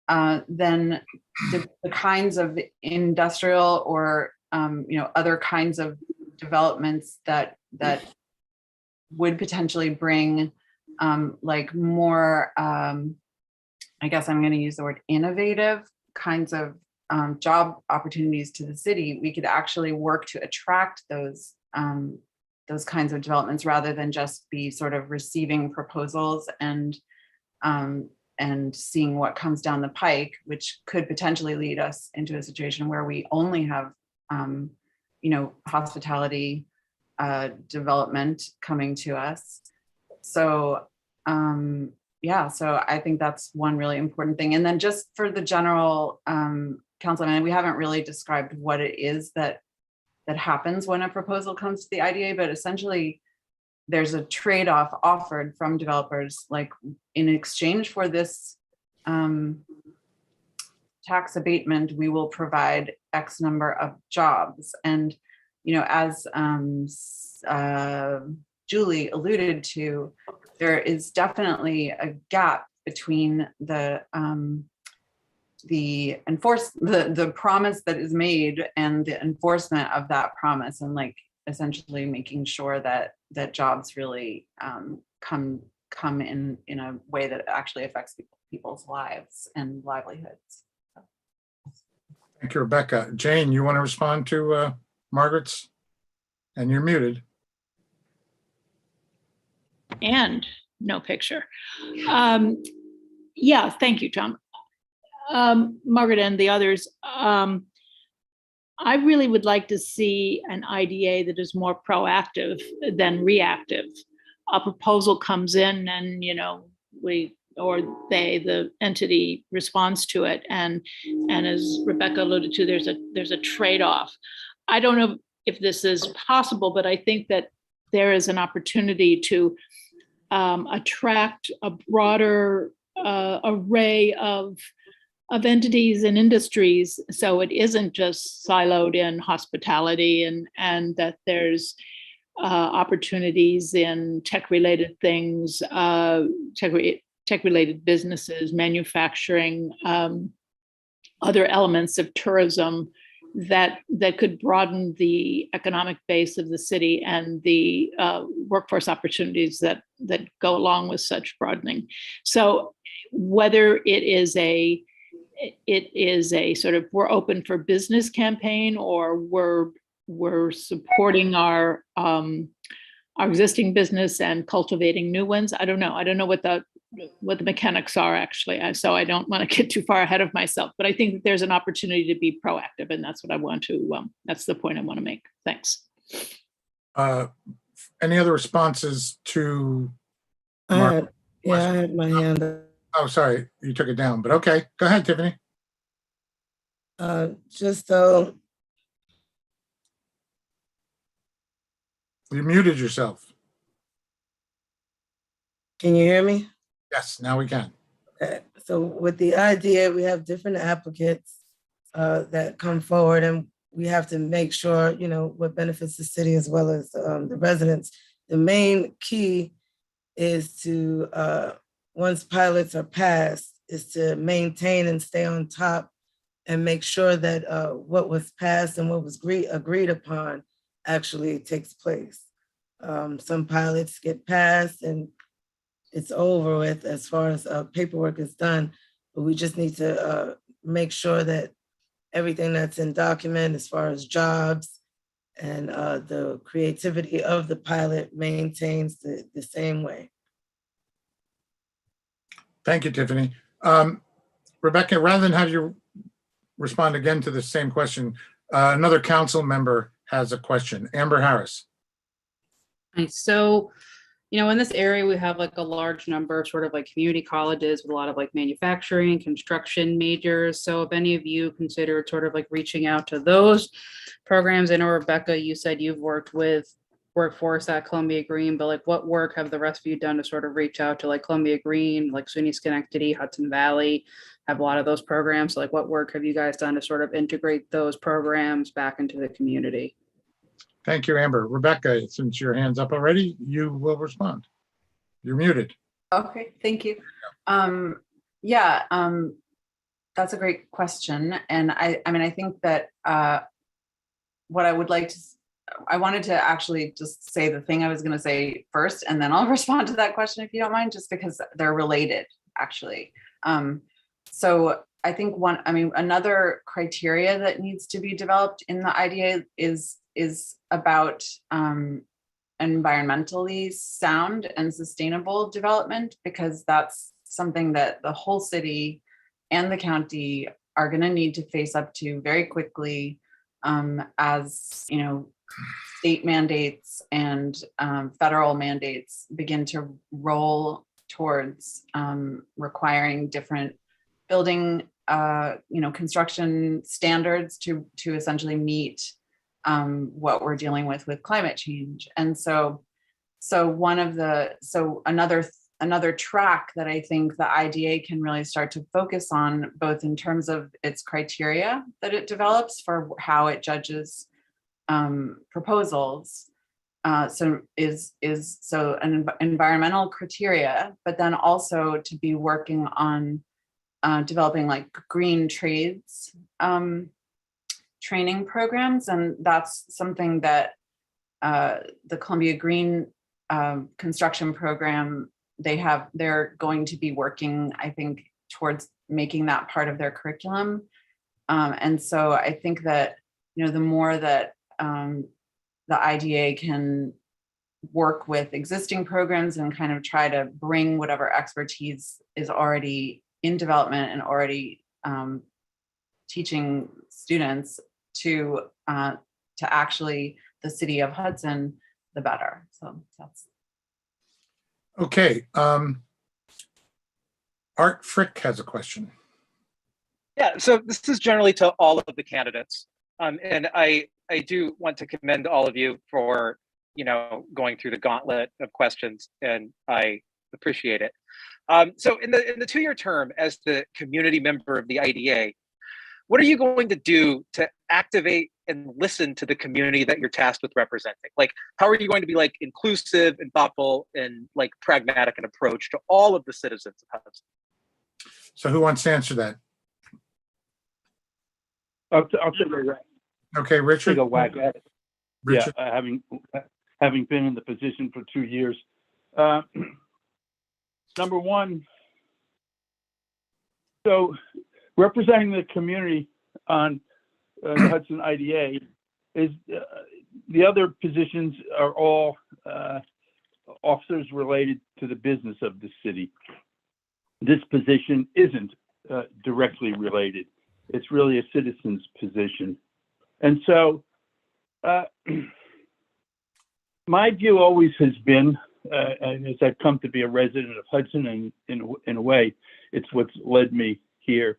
then the kinds of industrial or other kinds of developments that would potentially bring like more, I guess I'm going to use the word innovative kinds of job opportunities to the city, we could actually work to attract those kinds of developments rather than just be sort of receiving proposals and seeing what comes down the pike, which could potentially lead us into a situation where we only have, hospitality development coming to us. So, so I think that's one really important thing. And then just for the general council, we haven't really described what it is that happens when a proposal comes to the IDA, but essentially there's a trade-off offered from developers, like in exchange for this tax abatement, we will provide X number of jobs. And, as Julie alluded to, there is definitely a gap between the promise that is made and the enforcement of that promise, and like essentially making sure that jobs really come in a way that actually affects people's lives and livelihoods. Thank you, Rebecca. Jane, you want to respond to Margaret's? And you're muted. And no picture. Yeah, thank you, Tom. Margaret and the others. I really would like to see an IDA that is more proactive than reactive. A proposal comes in and, the entity responds to it. And as Rebecca alluded to, there's a trade-off. I don't know if this is possible, but I think that there is an opportunity to attract a broader array of entities and industries, so it isn't just siloed in hospitality, and that there's opportunities in tech-related things, tech-related businesses, manufacturing, other elements of tourism that could broaden the economic base of the city and the workforce opportunities that go along with such broadening. So whether it is a sort of we're open for business campaign, or we're supporting our existing business and cultivating new ones, I don't know. I don't know what the mechanics are actually. So I don't want to get too far ahead of myself, but I think that there's an opportunity to be proactive, and that's what I want to, that's the point I want to make. Thanks. Any other responses to? I had my hand up. Oh, sorry, you took it down, but okay, go ahead, Tiffany. Just so. You muted yourself. Can you hear me? Yes, now we can. Okay. So with the idea, we have different applicants that come forward, and we have to make sure, what benefits the city as well as the residents. The main key is to, once pilots are passed, is to maintain and stay on top and make sure that what was passed and what was agreed upon actually takes place. Some pilots get passed and it's over with as far as paperwork is done, but we just need to make sure that everything that's in document as far as jobs and the creativity of the pilot maintains the same way. Thank you, Tiffany. Rebecca, rather than have you respond again to the same question, Another council member has a question. Amber Harris. So, in this area, we have like a large number of sort of like community colleges with a lot of like manufacturing, construction majors. So if any of you considered sort of like reaching out to those programs, I know Rebecca, you said you've worked with workforce at Columbia Green, but like what work have the rest of you done to sort of reach out to like Columbia Green, like SUNY Schenectady, Hudson Valley, have a lot of those programs. So like what work have you guys done to sort of integrate those programs back into the community? Thank you, Amber. Rebecca, since your hand's up already, you will respond. You're muted. Okay, thank you. That's a great question. And I mean, I think that what I would like to, I wanted to actually just say the thing I was going to say first, and then I'll respond to that question if you don't mind, just because they're related, actually. So I think another criteria that needs to be developed in the IDA is about environmentally sound and sustainable development, because that's something that the whole city and the county are going to need to face up to very quickly, as state mandates and federal mandates begin to roll towards requiring different building construction standards to essentially meet what we're dealing with climate change. And so another track that I think the IDA can really start to focus on, both in terms of its criteria that it develops for how it judges proposals, an environmental criteria, but then also to be working on developing like green trades training programs. And that's something that the Columbia Green construction program, they're going to be working, I think, towards making that part of their curriculum. And so I think that, the more that the IDA can work with existing programs and kind of try to bring whatever expertise is already in development and already teaching students to actually the city of Hudson, the better. So that's. Okay. Art Frick has a question. Yeah, so this is generally to all of the candidates. And I do want to commend all of you for, going through the gauntlet of questions, and I appreciate it. So in the 2-year term as the community member of the IDA, what are you going to do to activate and listen to the community that you're tasked with representing? Like, how are you going to be like inclusive and thoughtful and like pragmatic in approach to all of the citizens of Hudson? So who wants to answer that? I'll take a whack. Okay, Richard. Take a whack at it. Richard. Yeah, having been in the position for 2 years. Number one, so representing the community on the Hudson IDA is the other positions are all officers related to the business of the city. This position isn't directly related. It's really a citizen's position. And so my view always has been, and as I've come to be a resident of Hudson, and in a way, it's what's led me here,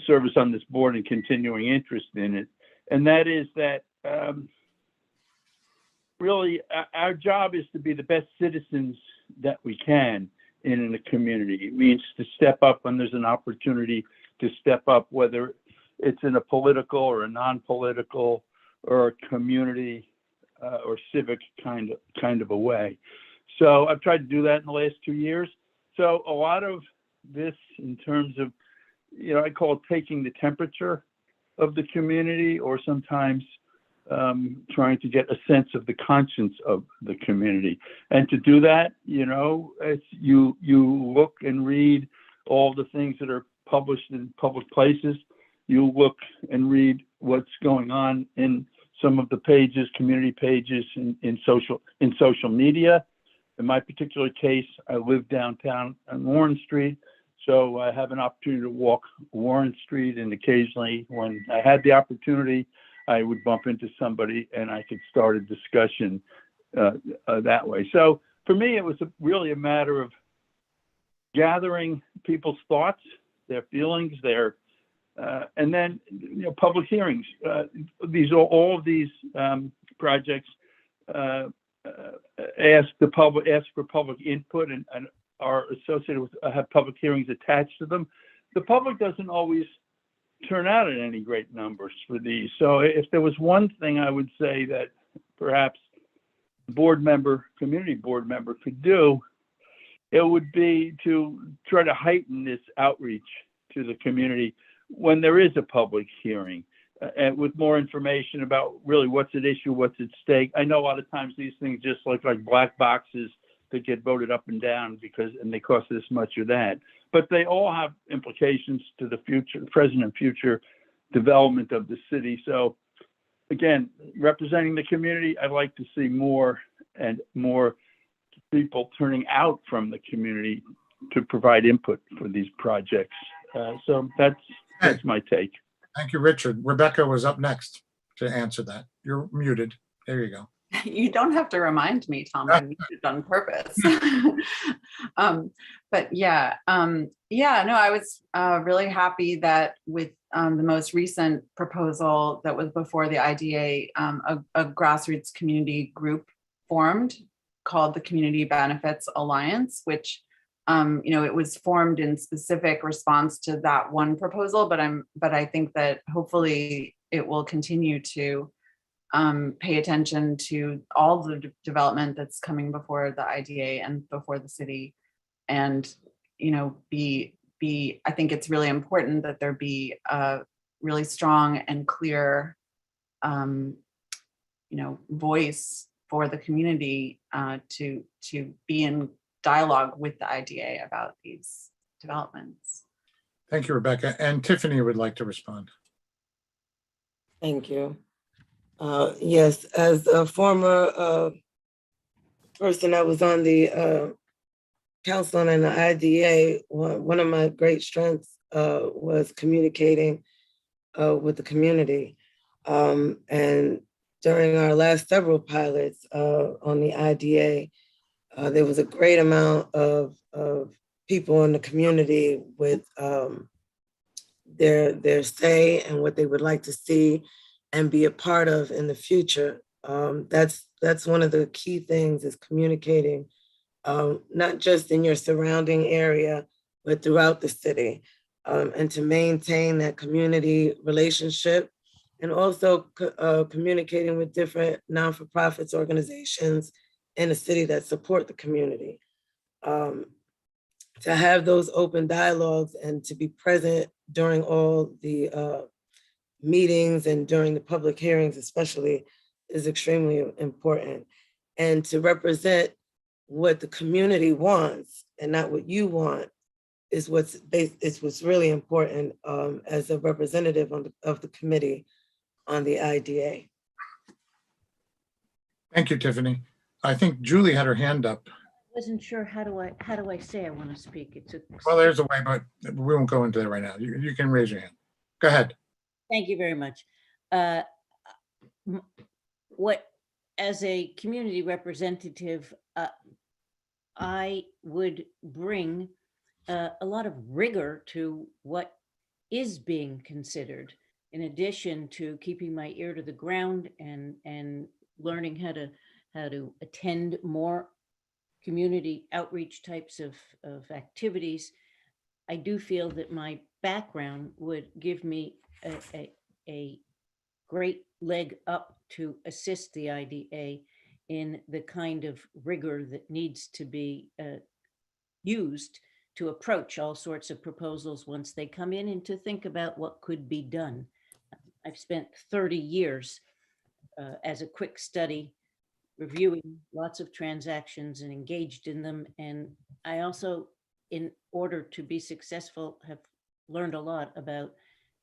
service on this board and continuing interest in it. And that is that really our job is to be the best citizens that we can in a community. It means to step up when there's an opportunity to step up, whether it's in a political or a non-political or a community or civic kind of a way. So I've tried to do that in the last 2 years. So a lot of this in terms of, I call it taking the temperature of the community, or sometimes trying to get a sense of the conscience of the community. And to do that, as you look and read all the things that are published in public places, you look and read what's going on in some of the pages, community pages in social media. In my particular case, I live downtown on Warren Street, So I have an opportunity to walk Warren Street, and occasionally when I had the opportunity, I would bump into somebody and I could start a discussion that way. So for me, it was really a matter of gathering people's thoughts, their feelings, and then public hearings. All of these projects ask for public input and are associated with have public hearings attached to them. The public doesn't always turn out in any great numbers for these. So if there was one thing I would say that perhaps community board member could do, it would be to try to heighten this outreach to the community when there is a public hearing, and with more information about really what's at issue, what's at stake. I know a lot of times these things just like black boxes that get voted up and down and they cost this much or that, but they all have implications to the future, present and future development of the city. So again, representing the community, I'd like to see more and more people turning out from the community to provide input for these projects. So that's my take. Thank you, Richard. Rebecca was up next to answer that. You're muted. There you go. You don't have to remind me, Tom. I muted on purpose. But yeah, no, I was really happy that with the most recent proposal that was before the IDA, a grassroots community group formed called the Community Benefits Alliance, which it was formed in specific response to that one proposal, but I think that hopefully it will continue to pay attention to all the development that's coming before the IDA and before the city, and I think it's really important that there be a really strong and clear voice for the community to be in dialogue with the IDA about these developments. Thank you, Rebecca. And Tiffany would like to respond. Thank you. Yes, as a former person that was on the council and the IDA, one of my great strengths was communicating with the community. And during our last several pilots on the IDA, there was a great amount of people in the community with their say and what they would like to see and be a part of in the future. That's one of the key things, is communicating, not just in your surrounding area, but throughout the city, and to maintain that community relationship, and also communicating with different non-for-profits organizations in the city that support the community. To have those open dialogues and to be present during all the meetings and during the public hearings especially is extremely important. And to represent what the community wants and not what you want is what's really important as a representative of the committee on the IDA. Thank you, Tiffany. I think Julie had her hand up. Wasn't sure how do I say I want to speak. It's a Well, there's a way, but we won't go into that right now. You can raise your hand. Go ahead. Thank you very much. As a community representative, I would bring a lot of rigor to what is being considered, in addition to keeping my ear to the ground and learning how to attend more community outreach types of activities. I do feel that my background would give me a great leg up to assist the IDA in the kind of rigor that needs to be used to approach all sorts of proposals once they come in, and to think about what could be done. I've spent 30 years as a quick study reviewing lots of transactions and engaged in them. And I also, in order to be successful, have learned a lot about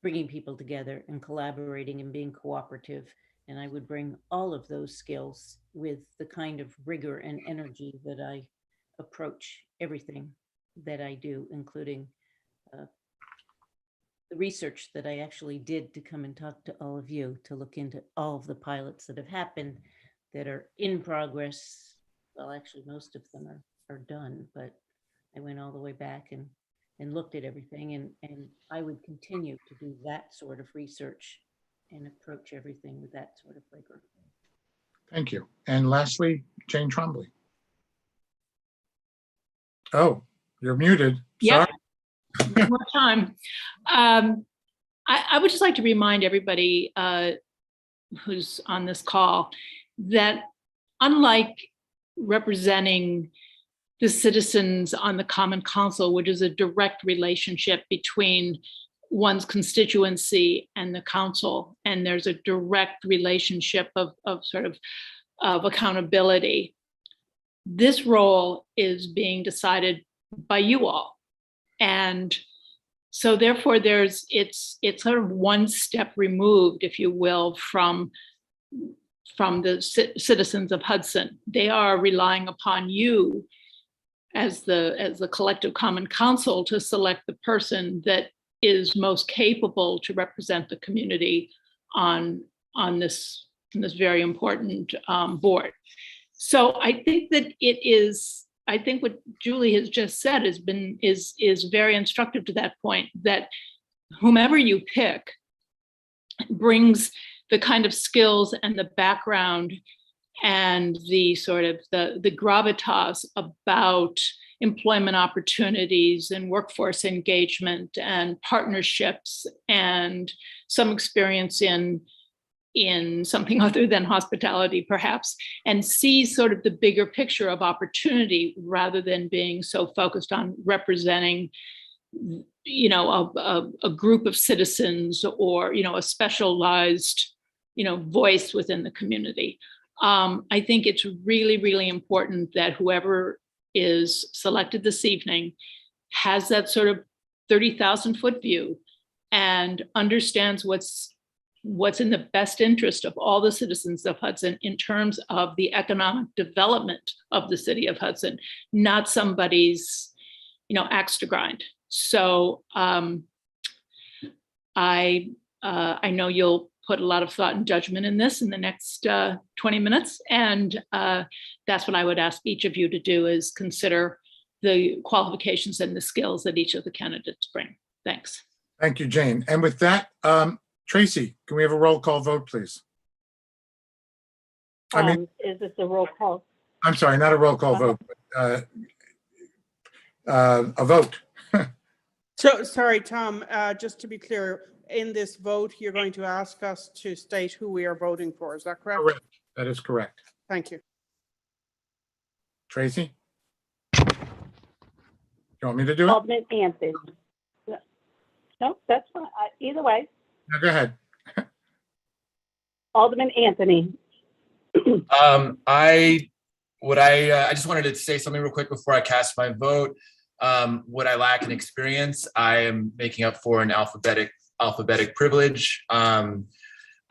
bringing people together and collaborating and being cooperative. And I would bring all of those skills with the kind of rigor and energy that I approach everything that I do, including the research that I actually did to come and talk to all of you, to look into all of the pilots that have happened, that are in progress. Well, actually, most of them are done, but I went all the way back and looked at everything, and I would continue to do that sort of research and approach everything with that sort of rigor. Thank you. And lastly, Jane Trombley. Oh, you're muted. Yep. Sorry. One more time. I would just like to remind everybody who's on this call that unlike representing the citizens on the Common Council, which is a direct relationship between one's constituency and the council, and there's a direct relationship of accountability. This role is being decided by you all. And so therefore it's sort of one step removed, if you will, from the citizens of Hudson. They are relying upon you as the collective Common Council to select the person that is most capable to represent the community on this very important board. So I think that I think what Julie has just said is very instructive to that point, that whomever you pick brings the kind of skills and the background and the sort of the gravitas about employment opportunities and workforce engagement and partnerships and some experience in something other than hospitality, perhaps, and see sort of the bigger picture of opportunity rather than being so focused on representing, a group of citizens or, a specialized, voice within the community. I think it's really, really important that whoever is selected this evening has that sort of 30,000-foot view and understands what's in the best interest of all the citizens of Hudson in terms of the economic development of the city of Hudson, not somebody's, axe to grind. So I know you'll put a lot of thought and judgment in this in the next 20 minutes. And that's what I would ask each of you to do, is consider the qualifications and the skills that each of the candidates bring. Thanks. Thank you, Jane. And with that, Tracy, can we have a roll call vote, please? Is this a roll call? I'm sorry, not a roll call vote, but a vote. So, sorry, Tom, just to be clear, in this vote, you're going to ask us to state who we are voting for. Is that correct? Correct. That is correct. Thank you. Tracy? You want me to do it? Alderman Anthony. No, that's fine. Either way. No, go ahead. Alderman Anthony. I just wanted to say something real quick before I cast my vote. What I lack in experience, I am making up for an alphabetic privilege.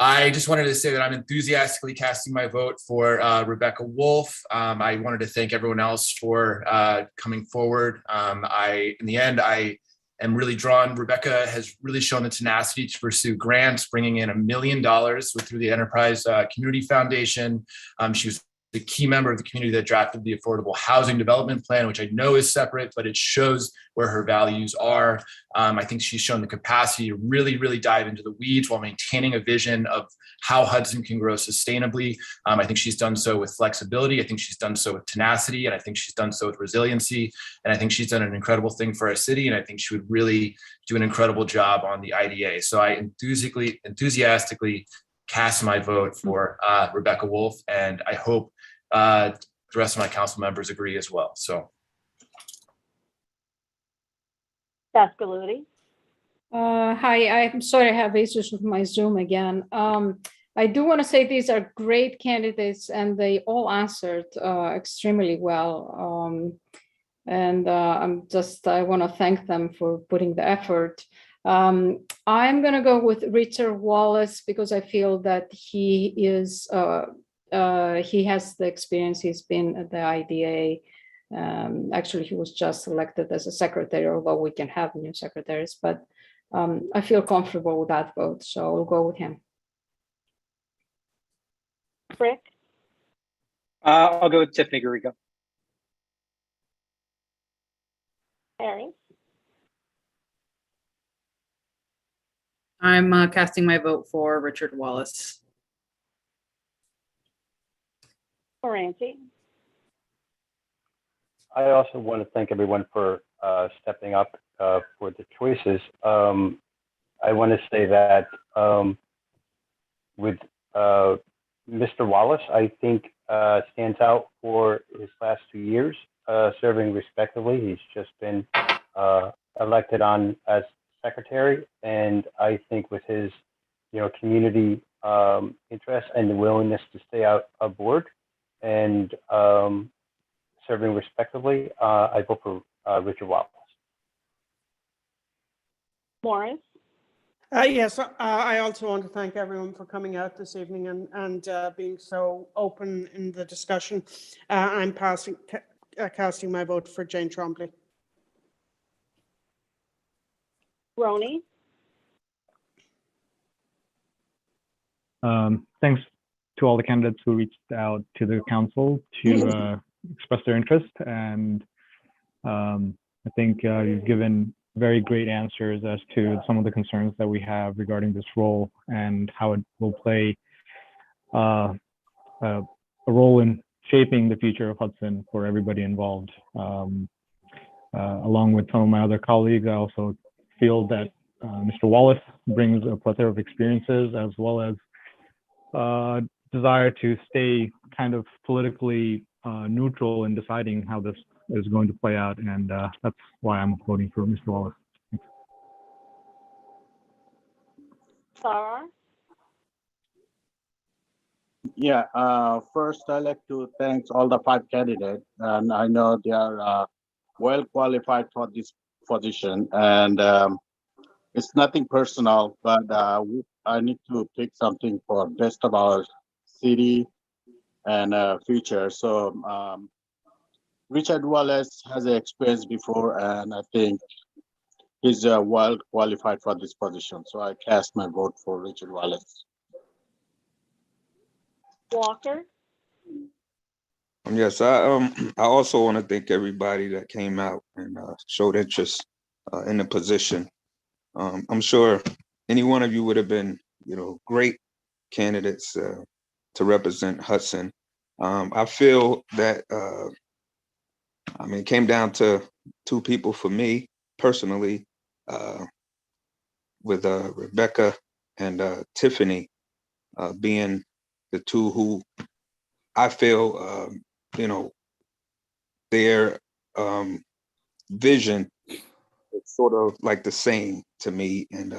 I just wanted to say that I'm enthusiastically casting my vote for Rebecca Wolf. I wanted to thank everyone else for coming forward. In the end, I am really drawn. Rebecca has really shown the tenacity to pursue grants, bringing in $1 million through the Enterprise Community Foundation. She was the key member of the community that drafted the Affordable Housing Development Plan, which I know is separate, but it shows where her values are. I think she's shown the capacity to really, really dive into the weeds while maintaining a vision of how Hudson can grow sustainably. I think she's done so with flexibility. I think she's done so with tenacity, and I think she's done so with resiliency. And I think she's done an incredible thing for our city, and I think she would really do an incredible job on the IDA. So I enthusiastically cast my vote for Rebecca Wolf, and I hope the rest of my council members agree as well. So. Pascaluti. Hi, I'm sorry I have issues with my Zoom again. I do want to say these are great candidates and they all answered extremely well. I want to thank them for putting the effort. I'm going to go with Richard Wallace because I feel that he has the experience. He's been at the IDA. Actually, he was just elected as a secretary, although we can have new secretaries, but I feel comfortable with that vote, so we'll go with him. Rick, I'll go with Tiffany Garriga. Harry, I'm casting my vote for Richard Wallace. Moranti, I also want to thank everyone for stepping up for the choices. I want to say that with Mr. Wallace, I think stands out for his last 2 years serving respectively. He's just been elected on as secretary, and I think with his community interest and the willingness to stay out aboard and serving respectively, I vote for Richard Wallace. Morris, Yes, I also want to thank everyone for coming out this evening and being so open in the discussion. I'm casting my vote for Jane Trombley. Roni, Thanks to all the candidates who reached out to the council to express their interest. And I think you've given very great answers as to some of the concerns that we have regarding this role and how it will play a role in shaping the future of Hudson for everybody involved. Along with some of my other colleagues, I also feel that Mr. Wallace brings a plethora of experiences as well as desire to stay kind of politically neutral in deciding how this is going to play out, and that's why I'm voting for Mr. Wallace. Sarah, Yeah, first I'd like to thank all the 5 candidates, and I know they are well qualified for this position, and it's nothing personal, but I need to pick something for best of our city and future. So Richard Wallace has experience before, and I think he's well qualified for this position. So I cast my vote for Richard Wallace. Walker, Yes, I also want to thank everybody that came out and showed interest in the position. I'm sure any one of you would have been, great candidates to represent Hudson. I feel that, it came down to 2 people for me personally, with Rebecca and Tiffany being the 2 who I feel, their vision is sort of like the same to me, and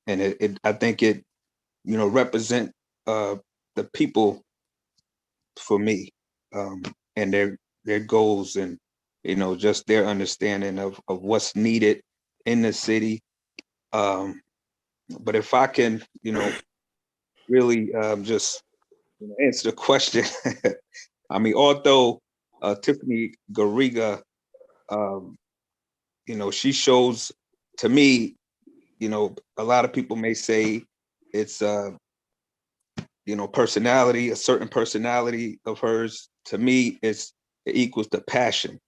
it I think it represent the people for me, and their goals, and just their understanding of what's needed in the city. But if I can really just answer the question, although Tiffany Garriga, she shows to me, a lot of people may say it's personality, a certain personality of hers. To me, it equals the passion.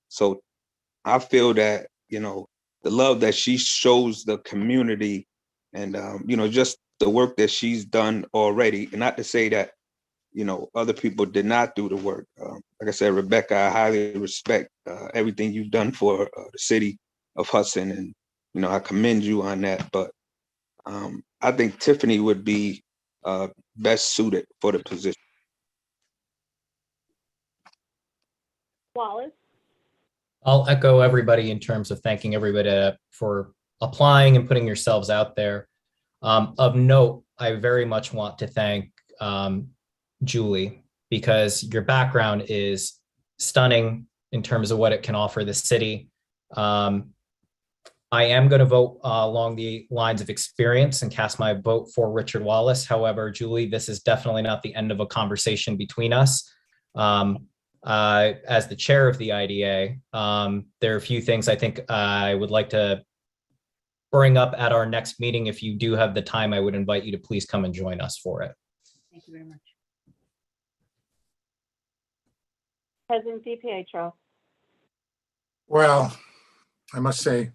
So I feel that, the love that she shows the community, and, just the work that she's done already, and not to say that, other people did not do the work. Like I said, Rebecca, I highly respect everything you've done for the city of Hudson, and, I commend you on that. But I think Tiffany would be best suited for the position. Wallace, I'll echo everybody in terms of thanking everybody for applying and putting yourselves out there. Of note, I very much want to thank Julie, because your background is stunning in terms of what it can offer the city. I am going to vote along the lines of experience and cast my vote for Richard Wallace. However, Julie, this is definitely not the end of a conversation between us. As the chair of the IDA, there are a few things I think I would like to bring up at our next meeting. If you do have the time, I would invite you to please come and join us for it. Thank you very much. President DiPietro. Well, I must say,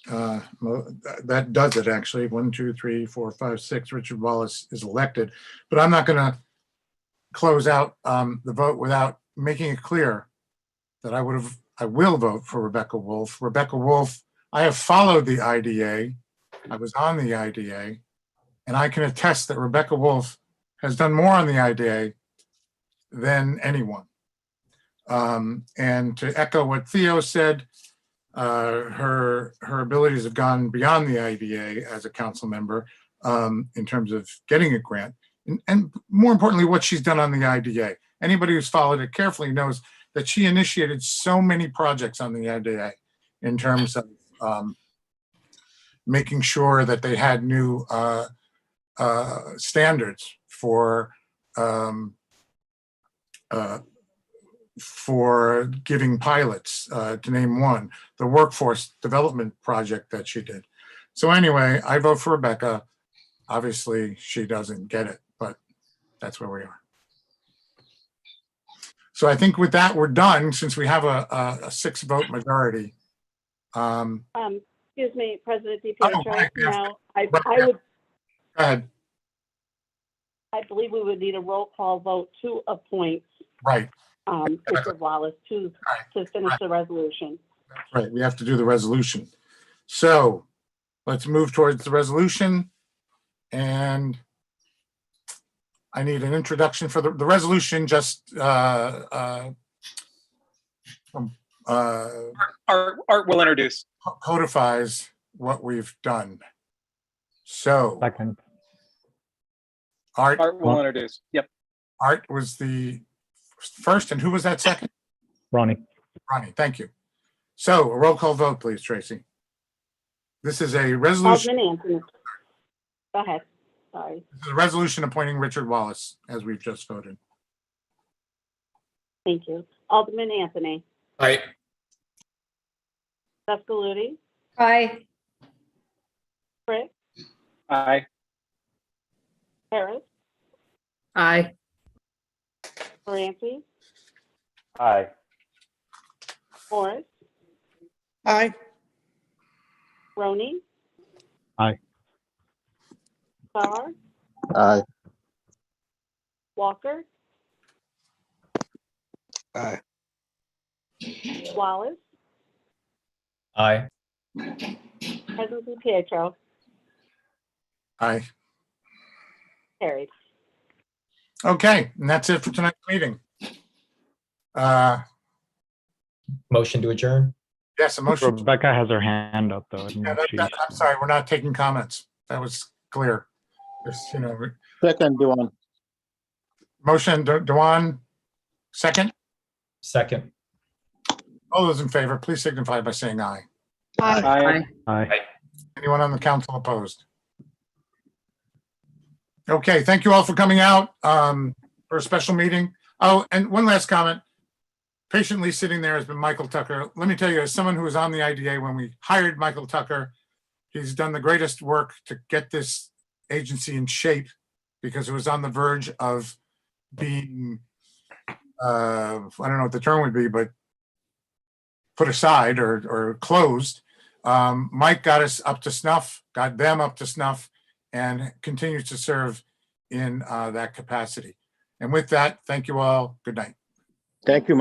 that does it actually. 1, 2, 3, 4, 5, 6. Richard Wallace is elected, but I'm not going to close out the vote without making it clear that I will vote for Rebecca Wolf. Rebecca Wolf, I have followed the IDA. I was on the IDA, and I can attest that Rebecca Wolf has done more on the IDA than anyone. And to echo what Theo said, her abilities have gone beyond the IDA as a council member in terms of getting a grant, and more importantly, what she's done on the IDA. Anybody who's followed it carefully knows that she initiated so many projects on the IDA in terms of making sure that they had new standards for giving pilots, to name one, the workforce development project that she did. So anyway, I vote for Rebecca. Obviously, she doesn't get it, but that's where we are. So I think with that, we're done, since we have a 6-vote majority. Excuse me, President DiPietro. Right, yeah. Now, I would, Go ahead. I believe we would need a roll call vote to appoint Right. Mr. Wallace to finish the resolution. That's right. We have to do the resolution. So let's move towards the resolution. And I need an introduction for the resolution. Just Art will introduce. codifies what we've done. So Second. Art will introduce. Yep. Art was the first, and who was that second? Ronnie. Ronnie, thank you. So a roll call vote, please, Tracy. This is a resolution. Alderman Anthony. Go ahead. Sorry. This is a resolution appointing Richard Wallace, as we've just voted. Thank you. Alderman Anthony. Aye. Sescaluti. Aye. Frick. Aye. Harris. Aye. Moranci. Aye. Morris. Aye. Roney. Aye. Starr. Aye. Walker. Aye. Wallace. Aye. President DiPietro. Aye. Carried. Okay, and that's it for tonight's meeting. Motion to adjourn. Yes, a motion. Rebecca has her hand up though. Yeah, I'm sorry, we're not taking comments. That was clear. Just, Second, Dewan. motion, Dewan, second. Second. All those in favor, please signify by saying aye. Aye. Aye. Anyone on the council opposed? Okay, thank you all for coming out for a special meeting. Oh, and one last comment. Patiently sitting there has been Michael Tucker. Let me tell you, as someone who was on the IDA when we hired Michael Tucker, he's done the greatest work to get this agency in shape, because it was on the verge of being, I don't know what the term would be, but put aside or closed. Mike got us up to snuff, got them up to snuff, and continues to serve in that capacity. And with that, thank you all. Good night. Thank you.